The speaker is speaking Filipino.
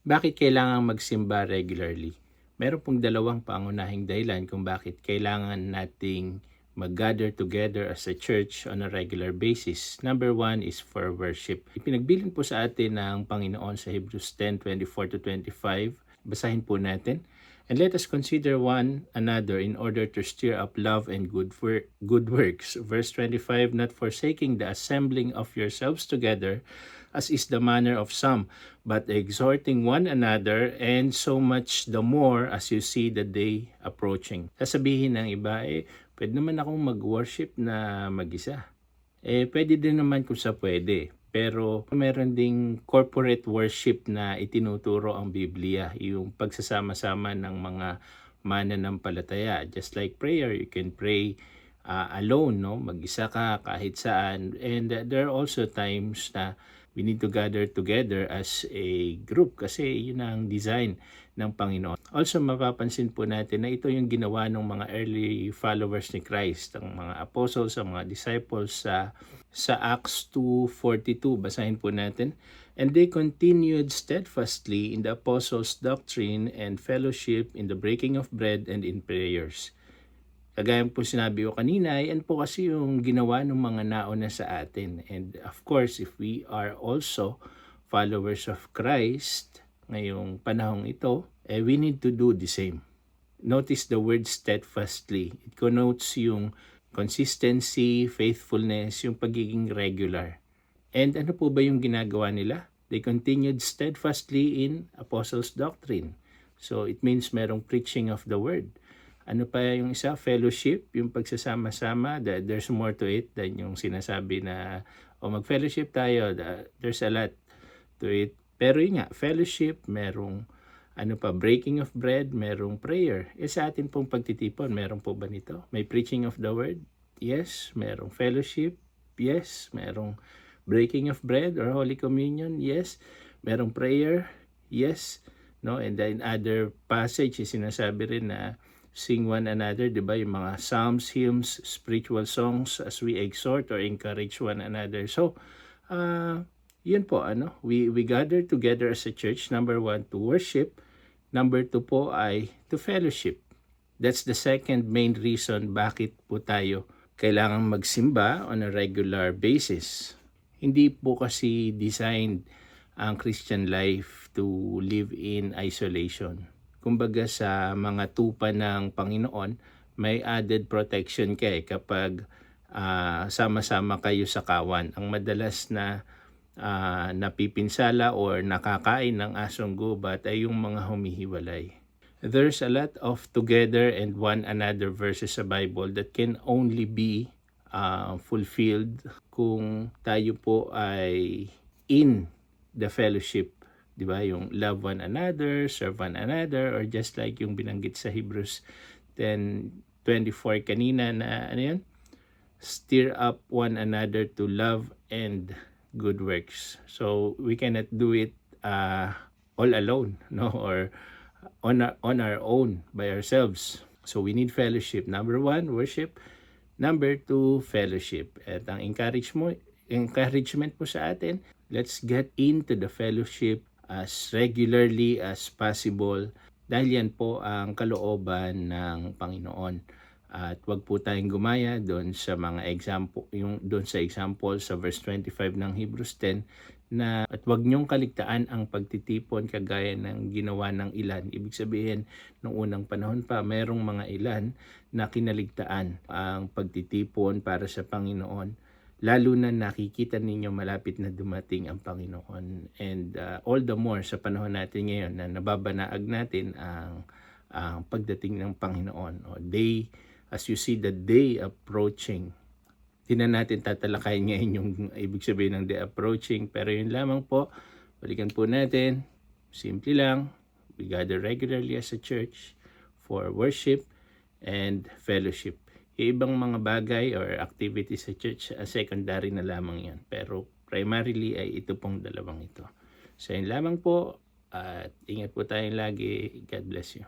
Bakit kailangan magsimba regularly? Meron pong dalawang pangunahing dahilan kung bakit kailangan nating mag-gather together as a church on a regular basis. Number one is for worship. Ipinagbilin po sa atin ng Panginoon sa Hebrews 10:24-25. Basahin po natin. And let us consider one another in order to stir up love and good works. Verse 25, not forsaking the assembling of yourselves together, as is the manner of some, but exhorting one another, and so much the more as you see the day approaching. Sasabihin ng iba, pwede naman akong mag-worship na mag-isa. Pwede din naman kung sa pwede. Pero meron ding corporate worship na itinuturo ang Biblia, yung pagsasama-sama ng mga mananampalataya. Just like prayer, you can pray alone, no? Mag-isa ka kahit saan. And there are also times na we need to gather together as a group kasi yun ang design ng Panginoon. Also, mapapansin po natin na ito yung ginawa ng mga early followers ni Christ, ang mga apostles, ang mga disciples sa Acts 2:42. Basahin po natin. And they continued steadfastly in the apostles' doctrine and fellowship, in the breaking of bread and in prayers. Kagaya po sinabi ko kanina, yan po kasi yung ginawa ng mga nauna sa atin. And of course, if we are also followers of Christ ngayong panahong ito, we need to do the same. Notice the word steadfastly. It connotes yung consistency, faithfulness, yung pagiging regular. And ano po ba yung ginagawa nila? They continued steadfastly in apostles' doctrine. So it means merong preaching of the word. Ano pa yung isa? Fellowship, yung pagsasama-sama. There's more to it than yung sinasabi na mag-fellowship tayo. There's a lot to it. Pero yun nga, fellowship, merong breaking of bread, merong prayer. Sa atin pong pagtitipon, meron po ba nito? May preaching of the word? Yes. Merong fellowship? Yes. Merong breaking of bread or Holy Communion? Yes. Merong prayer? Yes. No? And then other passages, sinasabi rin na sing one another, di ba? Yung mga psalms, hymns, spiritual songs as we exhort or encourage one another. So, yun po, we gather together as a church, number one, to worship. Number two po ay to fellowship. That's the second main reason bakit po tayo kailangan magsimba on a regular basis. Hindi po kasi designed ang Christian life to live in isolation. Kumbaga sa mga tupa ng Panginoon, may added protection kapag sama-sama kayo sa kawan. Ang madalas na napipinsala or nakakain ng asong gubat ay yung mga humihiwalay. There's a lot of together and one another verses sa Bible that can only be fulfilled kung tayo po ay in the fellowship. Di ba? Yung love one another, serve one another, or just like yung binanggit sa Hebrews 10:24 kanina na stir up one another to love and good works. So we cannot do it all alone, no, or on our own by ourselves. So we need fellowship. Number one, worship. Number two, fellowship. At ang encouragement po sa atin, let's get into the fellowship as regularly as possible dahil yan po ang kalooban ng Panginoon. At wag po tayong gumaya doon sa mga example, yung doon sa example sa verse 25 ng Hebrews 10 na at wag niyong kaligtaan ang pagtitipon kagaya ng ginawa ng ilan. Ibig sabihin, noong unang panahon pa, mayroong mga ilan na kinaligtaan ang pagtitipon para sa Panginoon. Lalo na nakikita ninyo malapit na dumating ang Panginoon. And all the more sa panahon natin ngayon na nababanaag natin ang pagdating ng Panginoon. As you see the day approaching, di na natin tatalakayin ngayon yung ibig sabihin ng day approaching. Pero yun lamang po, balikan po natin, simple lang, we gather regularly as a church for worship and fellowship. Ibang mga bagay or activities sa church, secondary na lamang yan. Pero primarily ay ito pong dalawang ito. So yun lamang po at ingat po tayong lagi. God bless you.